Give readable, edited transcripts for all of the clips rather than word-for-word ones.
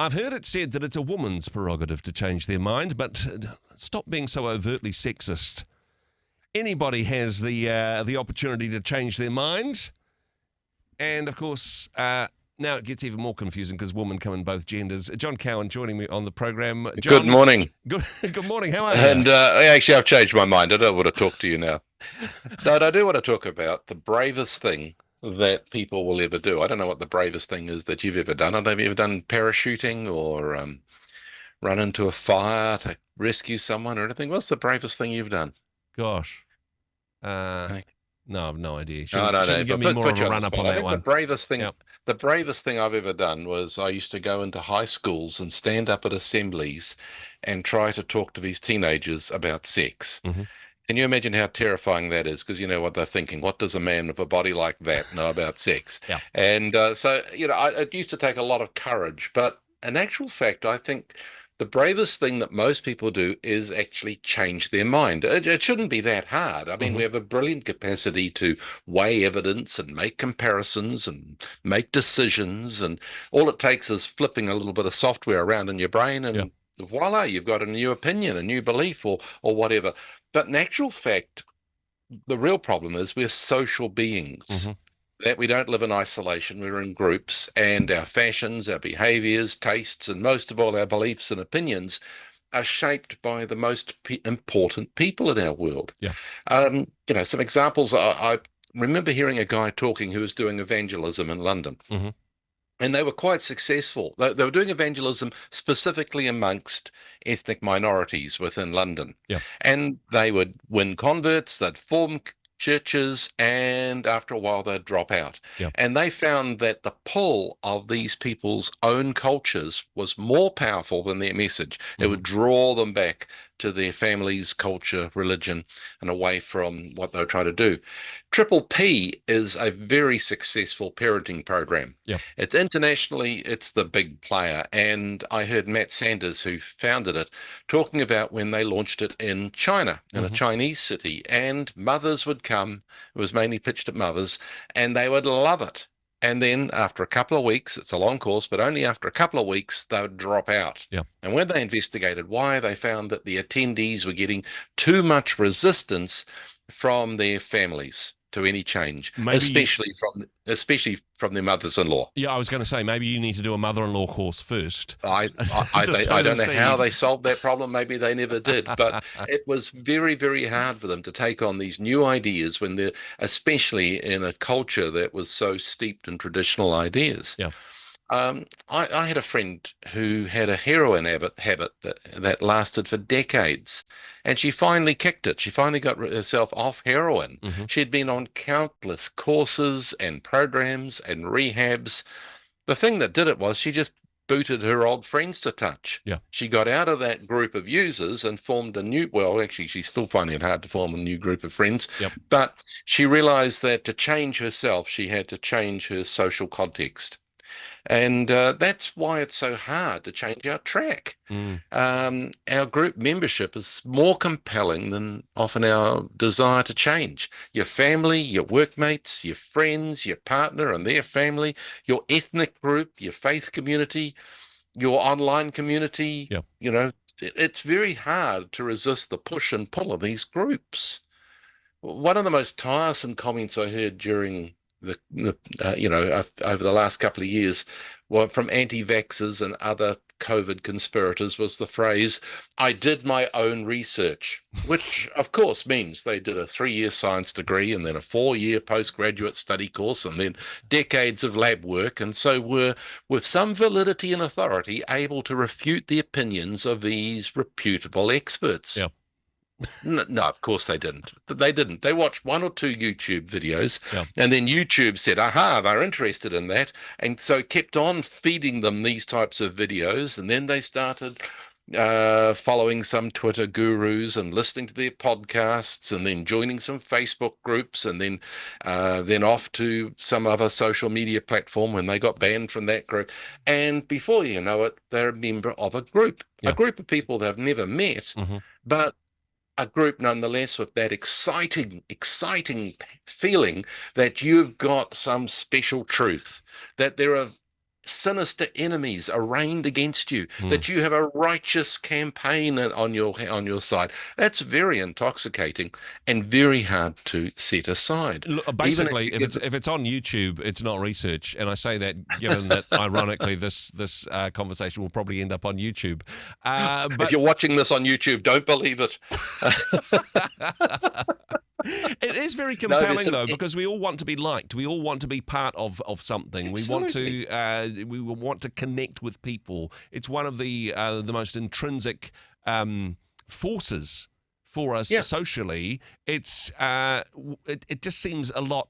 I've heard it said that it's a woman's prerogative to change their mind, but stop being so overtly sexist. Anybody has the opportunity to change their mind. And, of course, now it gets even more confusing because women come in both genders. John Cowan joining me on the program. John, Good morning. Good morning. How are you? And actually, I've changed my mind. I don't want to talk to you now. But I do want to talk about the bravest thing that people will ever do. I don't know what the bravest thing is that you've ever done. I don't know if you've ever done parachuting or run into a fire to rescue someone or anything. What's the bravest thing you've done? Gosh. Hey. No, I've no idea. No, no, no. Shouldn't give But me more put of you a on the run-up spot. on I that think one. Yep. the bravest thing I've ever done was I used to go into high schools and stand up at assemblies and try to talk to these teenagers about sex. Mm-hmm. Can you imagine how terrifying that is? Because you know what they're thinking. What does a man with a body like that know about sex? Yeah. And so, it used to take a lot of courage. But in actual fact, I think the bravest thing that most people do is actually change their mind. It shouldn't be that hard. I mean, Mm-hmm. we have a brilliant capacity to weigh evidence and make comparisons and make decisions. And all it takes is flipping a little bit of software around in your brain Yeah. and voila, you've got a new opinion, a new belief, or whatever. But in actual fact, the real problem is we're social beings, Mm-hmm. that we don't live in isolation. We're in groups, and our fashions, our behaviors, tastes, and most of all, our beliefs and opinions are shaped by the most important people in our world. Yeah. Some examples. I remember hearing a guy talking who was doing evangelism in London. Mm-hmm. And they were quite successful. They were doing evangelism specifically amongst ethnic minorities within London. Yeah. And they would win converts, they'd form churches, and after a while they'd drop out. Yeah. And they found that the pull of these people's own cultures was more powerful than their message. It Mm-hmm. would draw them back to their family's culture, religion, and away from what they were trying to do. Triple P is a very successful parenting program. Yeah. It's internationally, it's the big player. And I heard Matt Sanders, who founded it, talking about when they launched it in China, in a Mm-hmm. Chinese city, and mothers would come. It was mainly pitched at mothers, and they would love it. And then after a couple of weeks, it's a long course, but only after a couple of weeks, they would drop out. Yeah. And when they investigated why, they found that the attendees were getting too much resistance from their families to any change, Maybe. especially from their mothers-in-law. Yeah, I was going to say maybe you need to do a mother-in-law course first. I To sow I the don't know how seed. they solved that problem. Maybe they never did, but it was very, very hard for them to take on these new ideas when they're, especially in a culture that was so steeped in traditional ideas. Yeah. I had a friend who had a heroin habit that lasted for decades, and she finally kicked it. She finally got herself off heroin. Mm-hmm. She'd been on countless courses and programs and rehabs. The thing that did it was she just booted her old friends to touch. Yeah. She got out of that group of users and formed a new, well, actually, she's still finding it hard to form a new group of friends. Yep. But she realized that to change herself, she had to change her social context. And that's why it's so hard to change our track. Mm. Our group membership is more compelling than often our desire to change. Your family, your workmates, your friends, your partner and their family, your ethnic group, your faith community, your online community. Yep. It's very hard to resist the push and pull of these groups. One of the most tiresome comments I heard during over the last couple of years, well, from anti-vaxxers and other COVID conspirators was the phrase, "I did my own research," which of course means they did a 3-year science degree and then a 4-year postgraduate study course and then decades of lab work, and so were, with some validity and authority, able to refute the opinions of these reputable experts. Yeah. No, of course they didn't. They didn't. They watched 1 or 2 YouTube videos, Yeah. and then YouTube said, aha, they're interested in that. And so kept on feeding them these types of videos. And then they started following some Twitter gurus and listening to their podcasts and then joining some Facebook groups and then off to some other social media platform when they got banned from that group. And before you know it, they're a member of a group Yeah. of people they've never met, Mm-hmm. but a group nonetheless with that exciting feeling that you've got some special truth, that there are sinister enemies arraigned against you, Mm. that you have a righteous campaign on your side. That's very intoxicating and very hard to set aside. Look, Even if basically, you if it's on YouTube, it's not research, and I say that given that ironically this conversation will probably end up on YouTube. if But you're watching this on YouTube, don't believe it. it is very No, there's compelling some though, because we all want to be liked. We all want to be part of something. Absolutely. We want to connect with people. It's one of the most intrinsic forces for us Yeah. socially. It just seems a lot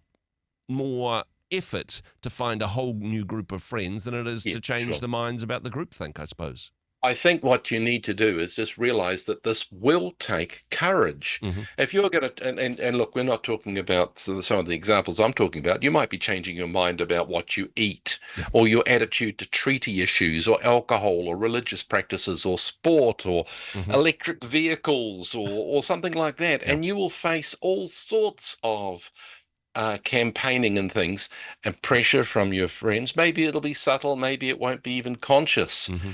more effort to find a whole new group of friends than it is Yeah, to change sure. the minds about the groupthink, I suppose. I think what you need to do is just realize that this will take courage. Mm-hmm. If you're going to, and look, we're not talking about some of the examples I'm talking about. You might be changing your mind about what you eat, Yeah. or your attitude to treaty issues, or alcohol, or religious practices, or sport, or Mm-hmm. electric vehicles, or something like that. Yeah. And you will face all sorts of campaigning and things and pressure from your friends. Maybe it'll be subtle, maybe it won't be even conscious. Mm-hmm.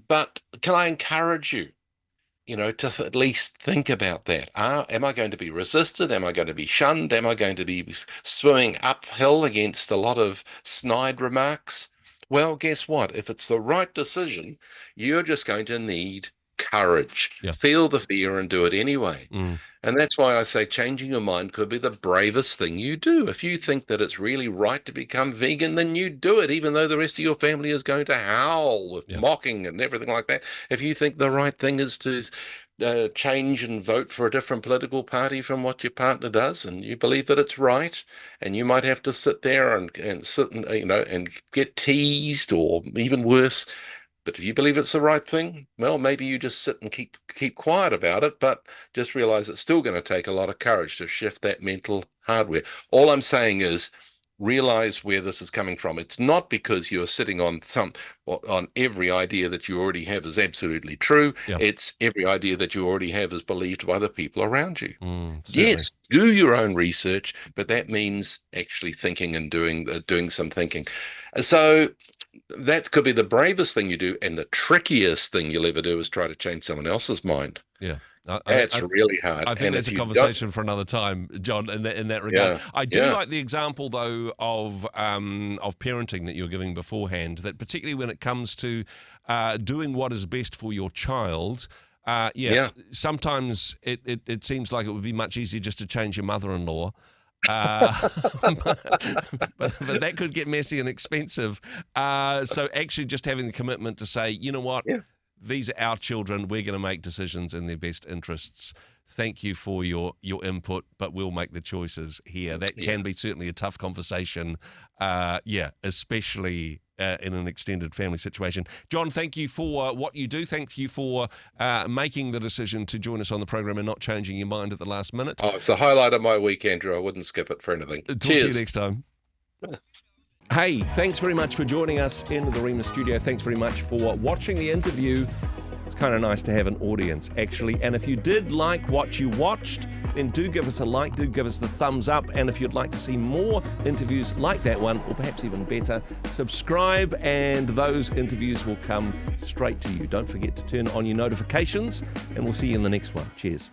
But can I encourage you, to at least think about that? Am I going to be resisted? Am I going to be shunned? Am I going to be swimming uphill against a lot of snide remarks? Well, guess what? If it's the right decision, you're just going to need courage. Yeah. Feel the fear and do it anyway. Mm. And that's why I say changing your mind could be the bravest thing you do. If you think that it's really right to become vegan, then you do it, even though the rest of your family is going to howl with Yeah. mocking and everything like that. If you think the right thing is to change and vote for a different political party from what your partner does, and you believe that it's right, and you might have to sit there and sit and and get teased or even worse. But if you believe it's the right thing, well, maybe you just sit and keep quiet about it, but just realize it's still going to take a lot of courage to shift that mental hardware. All I'm saying is realize where this is coming from. It's not because you're sitting on every idea that you already have is absolutely true. Yeah. It's every idea that you already have is believed by the people around you. Certainly. Yes, do your own research, but that means actually thinking and doing some thinking. So that could be the bravest thing you do, and the trickiest thing you'll ever do is try to change someone else's mind. Yeah. That's really hard. I think And that's if a you conversation for another time, John, in that regard. Yeah, I do yeah. like the example, though, of parenting that you're giving beforehand, that particularly when it comes to doing what is best for your child, Yeah. sometimes it seems like it would be much easier just to change your mother-in-law. But that could get messy and expensive. So actually just having the commitment to say, you know what, Yeah. these are our children. We're going to make decisions in their best interests. Thank you for your input, but we'll make the choices here. That can be certainly a tough conversation, especially in an extended family situation. John, thank you for what you do. Thank you for making the decision to join us on the program and not changing your mind at the last minute. Oh, it's the highlight of my week, Andrew. I wouldn't skip it for anything. Talk Cheers. to you next time. Hey, thanks very much for joining us in the Rhema studio. Thanks very much for watching the interview. It's kind of nice to have an audience, actually. And if you did like what you watched, then do give us a like, do give us the thumbs up. And if you'd like to see more interviews like that one, or perhaps even better, subscribe and those interviews will come straight to you. Don't forget to turn on your notifications, and we'll see you in the next one. Cheers.